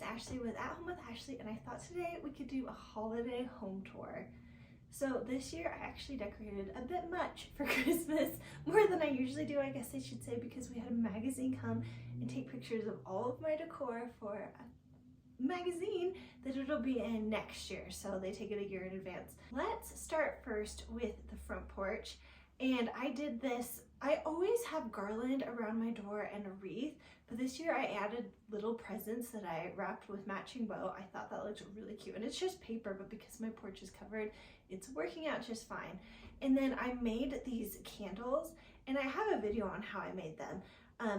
Ashley with At Home with Ashley, and I thought today we could do a holiday home tour. So this year I actually decorated a bit much for Christmas, more than I usually do, I guess I should say, because we had a magazine come and take pictures of all of my decor for a magazine that it'll be in next year, so they take it a year in advance. Let's start first with the front porch, and I did this. I always have garland around my door and a wreath, but this year I added little presents that I wrapped with matching bow. I thought that looked really cute, and it's just paper, but because my porch is covered, it's working out just fine. And then I made these candles, and I have a video on how I made them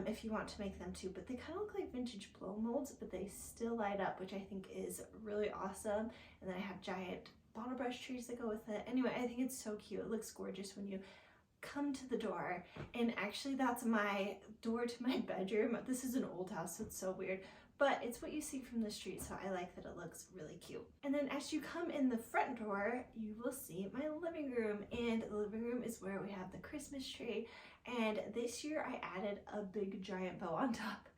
if you want to make them too, but they kind of look like vintage blow molds, but they still light up, which I think is really awesome. And then I have giant bottle brush trees that go with it. Anyway, I think it's so cute. It looks gorgeous when you come to the door, and actually that's my door to my bedroom. This is an old house, so it's so weird, but it's what you see from the street, so I like that it looks really cute. And then as you come in the front door, you will see my living room, and the living room is where we have the Christmas tree, and this year I added a big giant bow on top,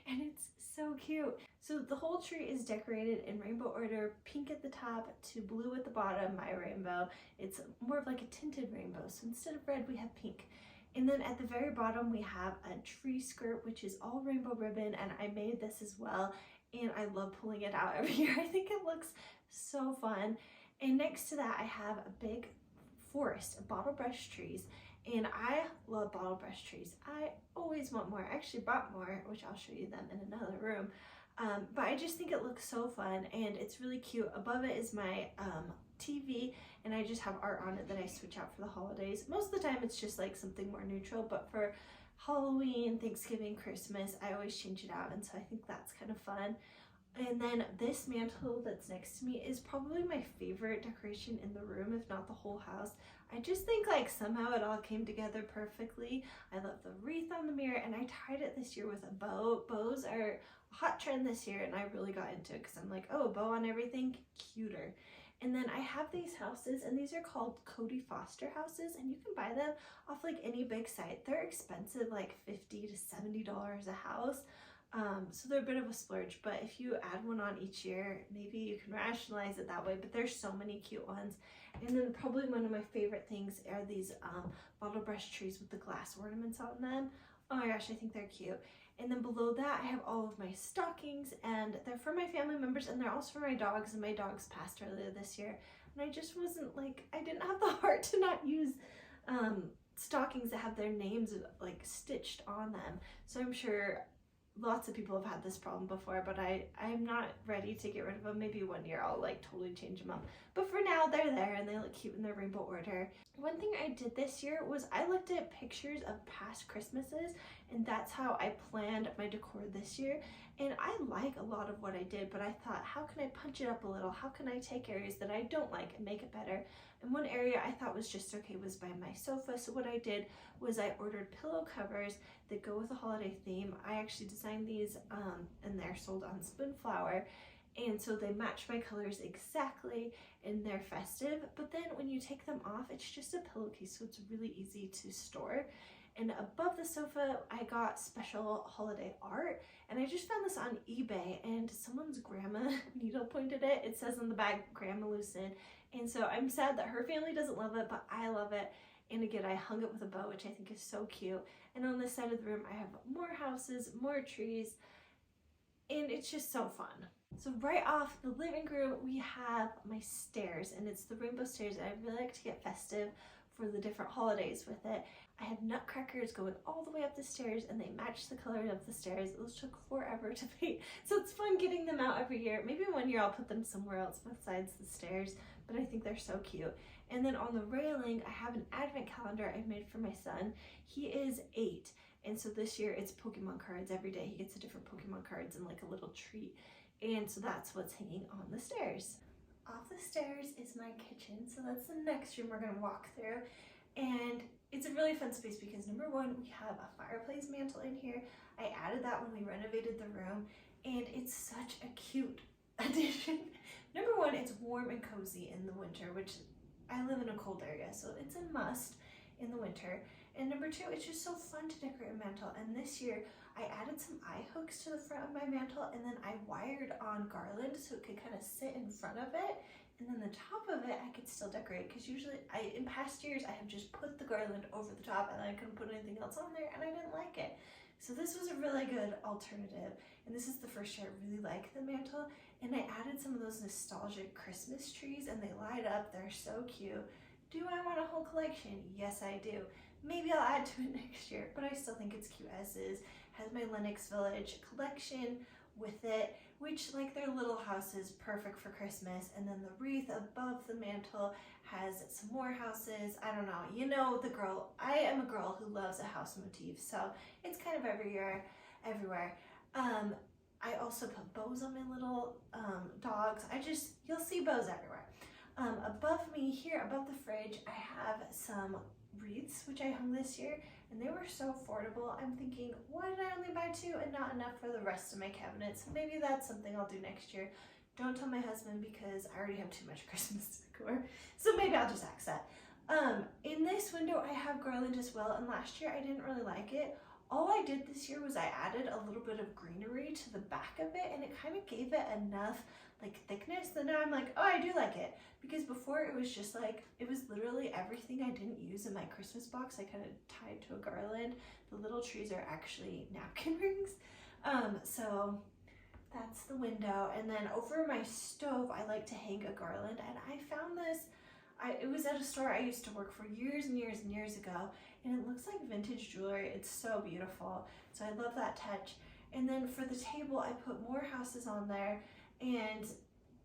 and it's so cute. So the whole tree is decorated in rainbow order, pink at the top to blue at the bottom, my rainbow. It's more of like a tinted rainbow, so instead of red we have pink. And then at the very bottom we have a tree skirt, which is all rainbow ribbon, and I made this as well, and I love pulling it out every year. I think it looks so fun. And next to that I have a big forest of bottle brush trees, and I love bottle brush trees. I always want more. I actually bought more, which I'll show you them in another room. But I just think it looks so fun, and it's really cute. Above it is my TV, and I just have art on it that I switch out for the holidays. Most of the time it's just like something more neutral, but for Halloween, Thanksgiving, Christmas, I always change it out, and so I think that's kind of fun. And then this mantle that's next to me is probably my favorite decoration in the room, if not the whole house. I just think like somehow it all came together perfectly. I love the wreath on the mirror, and I tied it this year with a bow. Bows are a hot trend this year, and I really got into it because I'm like, oh, bow on everything, cuter. And then I have these houses, and these are called Cody Foster houses, and you can buy them off like any big site. They're expensive, like $50 to $70 a house. So they're a bit of a splurge, but if you add one on each year, maybe you can rationalize it that way. But there's so many cute ones. And then probably one of my favorite things are these bottle brush trees with the glass ornaments on them. Oh my gosh, I think they're cute. And then below that I have all of my stockings, and they're for my family members, and they're also for my dogs, and my dogs passed earlier this year, and I just wasn't like, I didn't have the heart to not use stockings that have their names like stitched on them. So I'm sure lots of people have had this problem before, but I'm not ready to get rid of them. Maybe one year I'll like totally change them up. But for now, they're there, and they look cute in their rainbow order. One thing I did this year was I looked at pictures of past Christmases, and that's how I planned my decor this year. And I like a lot of what I did, but I thought, how can I punch it up a little? How can I take areas that I don't like and make it better? And one area I thought was just okay was by my sofa. So what I did was I ordered pillow covers that go with a holiday theme. I actually designed these and they're sold on Spoonflower. And so they match my colors exactly, and they're festive. But then when you take them off, it's just a pillowcase, so it's really easy to store. And above the sofa, I got special holiday art, and I just found this on eBay, and someone's grandma needle pointed it. It says on the back, Grandma Lucin. And so I'm sad that her family doesn't love it, but I love it. And again, I hung it with a bow, which I think is so cute. And on this side of the room, I have more houses, more trees, and it's just so fun. So right off the living room, we have my stairs, and it's the rainbow stairs, and I really like to get festive for the different holidays with it. I had nutcrackers going all the way up the stairs, and they match the color of the stairs. Those took forever to paint, so it's fun getting them out every year. Maybe one year I'll put them somewhere else besides the stairs, but I think they're so cute. And then on the railing, I have an advent calendar I made for my son. He is 8, and so this year it's Pokemon cards. Every day he gets a different Pokemon cards and like a little treat. And so that's what's hanging on the stairs. Off the stairs is my kitchen, so that's the next room we're gonna walk through. And it's a really fun space because number one, we have a fireplace mantle in here. I added that when we renovated the room, and it's such a cute addition. Number one, it's warm and cozy in the winter, which I live in a cold area, so it's a must in the winter. And number two, it's just so fun to decorate a mantle. And this year I added some eye hooks to the front of my mantle, and then I wired on garland so it could kind of sit in front of it. And then the top of it, I could still decorate, because usually in past years, I have just put the garland over the top and I couldn't put anything else on there, and I didn't like it. So this was a really good alternative. And this is the first year I really like the mantle. And I added some of those nostalgic Christmas trees, and they light up. They're so cute. Do I want a whole collection? Yes, I do. Maybe I'll add to it next year, but I still think it's cute as is. Has my Lennox Village collection with it, which, like, their little houses, perfect for Christmas. And then the wreath above the mantle has some more houses. I don't know, you know, the girl, I am a girl who loves a house motif, so it's kind of everywhere. I also put bows on my little dogs. You'll see bows everywhere. Above me here, above the fridge, I have some wreaths, which I hung this year, and they were so affordable. I'm thinking, why did I only buy two and not enough for the rest of my cabinets? Maybe that's something I'll do next year. Don't tell my husband, because I already have too much Christmas decor, so maybe I'll just axe that. In this window, I have garland as well, and last year I didn't really like it. All I did this year was I added a little bit of greenery to the back of it, and it kind of gave it enough like thickness that now I'm like, oh, I do like it. Because before it was just like, it was literally everything I didn't use in my Christmas box I kind of tied to a garland. The little trees are actually napkin rings. So that's the window. And then over my stove, I like to hang a garland, and I found this, it was at a store I used to work for years and years and years ago, and it looks like vintage jewelry. It's so beautiful. So I love that touch. And then for the table, I put more houses on there and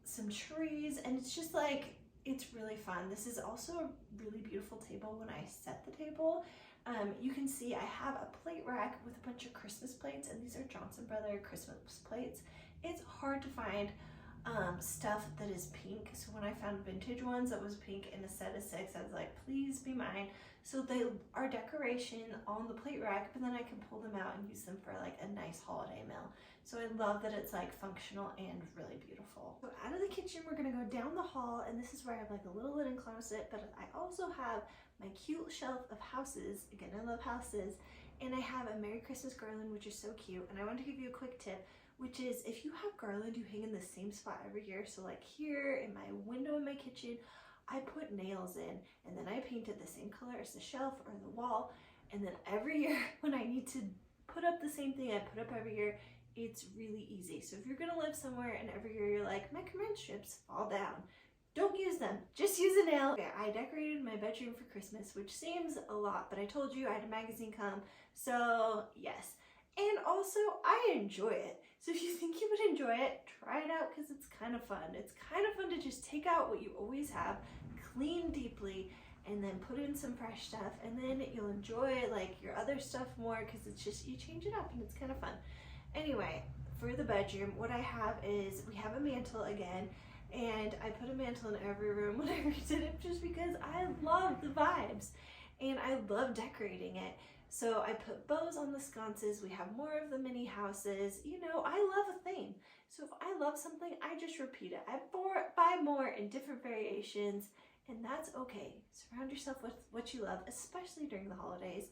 some trees, and it's just like, it's really fun. This is also a really beautiful table when I set the table. You can see I have a plate rack with a bunch of Christmas plates, and these are Johnson Brother Christmas plates. It's hard to find stuff that is pink, so when I found vintage ones that was pink in a set of 6, I was like, please be mine. So they are decoration on the plate rack, but then I can pull them out and use them for like a nice holiday meal. So I love that it's like functional and really beautiful. So out of the kitchen, we're gonna go down the hall, and this is where I have like a little linen closet, but I also have my cute shelf of houses. Again, I love houses. And I have a Merry Christmas garland, which is so cute. And I want to give you a quick tip, which is if you have garland you hang in the same spot every year. So like here in my window in my kitchen, I put nails in, and then I paint it the same color as the shelf or the wall. And then every year when I need to put up the same thing I put up every year, it's really easy. So if you're gonna live somewhere and every year you're like, my command strips fall down, don't use them, just use a nail. Okay, I decorated my bedroom for Christmas, which seems a lot, but I told you I had a magazine come, so yes. And also, I enjoy it. So if you think you would enjoy it, try it out, because it's kind of fun. It's kind of fun to just take out what you always have, clean deeply, and then put in some fresh stuff, and then you'll enjoy like your other stuff more, because it's just, you change it up and it's kind of fun. Anyway, for the bedroom, what I have is, we have a mantle again, and I put a mantle in every room when I redid it, just because I love the vibes and I love decorating it. So I put bows on the sconces. We have more of the mini houses. You know, I love a theme. So if I love something, I just repeat it. I buy more in different variations, and that's okay. Surround yourself with what you love, especially during the holidays.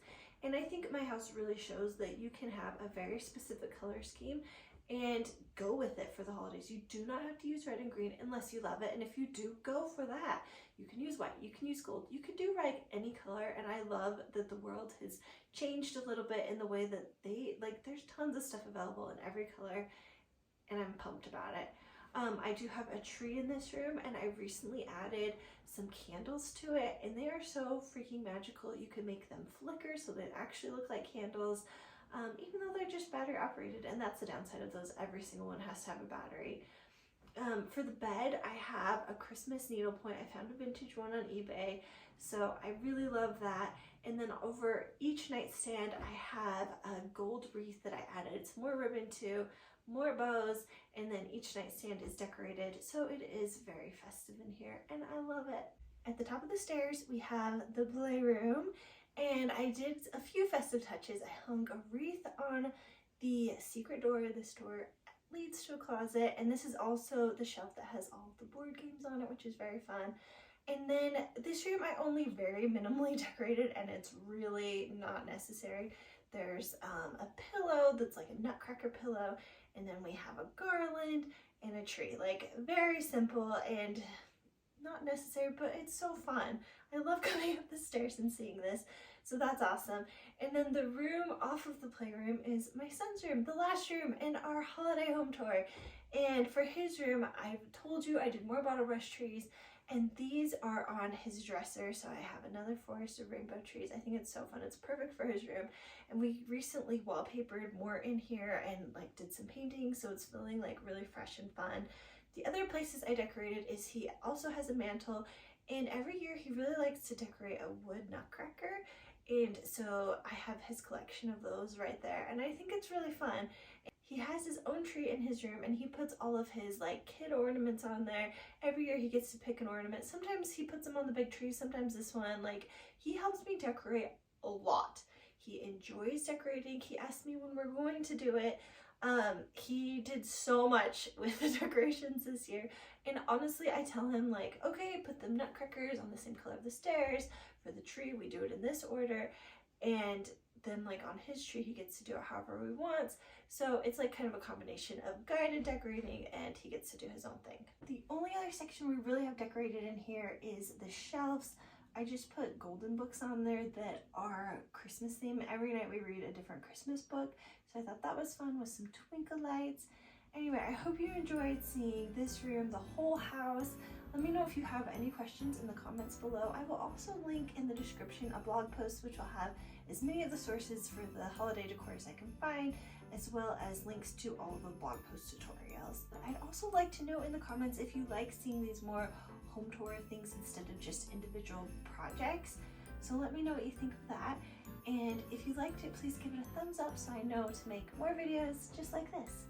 And I think my house really shows that you can have a very specific color scheme and go with it for the holidays. You do not have to use red and green unless you love it. And if you do, go for that. You can use white, you can use gold, you can do like any color. And I love that the world has changed a little bit in the way that there's tons of stuff available in every color, and I'm pumped about it. I do have a tree in this room, and I recently added some candles to it, and they are so freaking magical. You can make them flicker so they actually look like candles. Even though they're just battery operated, and that's the downside of those. Every single one has to have a battery. For the bed, I have a Christmas needlepoint. I found a vintage one on eBay, so I really love that. And then over each nightstand, I have a gold wreath that I added. It's more ribbon too, more bows, and then each nightstand is decorated, so it is very festive in here, and I love it. At the top of the stairs, we have the playroom. And I did a few festive touches. I hung a wreath on the secret door. This door leads to a closet, and this is also the shelf that has all the board games on it, which is very fun. And then this room I only very minimally decorated, and it's really not necessary. There's a pillow that's like a nutcracker pillow, and then we have a garland and a tree. Like, very simple and not necessary, but it's so fun. I love coming up the stairs and seeing this, so that's awesome. And then the room off of the playroom is my son's room, the last room in our holiday home tour. And for his room, I've told you I did more bottle brush trees, and these are on his dresser. So I have another forest of rainbow trees. I think it's so fun. It's perfect for his room. And we recently wallpapered more in here and like did some painting, so it's feeling like really fresh and fun. The other places I decorated is he also has a mantle, and every year he really likes to decorate a wood nutcracker. And so I have his collection of those right there, and I think it's really fun. He has his own tree in his room, and he puts all of his like kid ornaments on there. Every year he gets to pick an ornament. Sometimes he puts them on the big tree, sometimes this one. Like, he helps me decorate a lot. He enjoys decorating. He asked me when we're going to do it. He did so much with the decorations this year, and honestly I tell him like, okay, put the nutcrackers on the same color of the stairs. For the tree we do it in this order, and then like on his tree he gets to do it however he wants. So it's like kind of a combination of guided decorating, and he gets to do his own thing. The only other section we really have decorated in here is the shelves. I just put golden books on there that are Christmas themed. Every night we read a different Christmas book, so I thought that was fun with some twinkle lights. Anyway, I hope you enjoyed seeing this room, the whole house. Let me know if you have any questions in the comments below. I will also link in the description a blog post which will have as many of the sources for the holiday decor as I can find, as well as links to all of the blog post tutorials. I'd also like to know in the comments if you like seeing these more home tour things instead of just individual projects. So let me know what you think of that. And if you liked it, please give it a thumbs up so I know to make more videos just like this.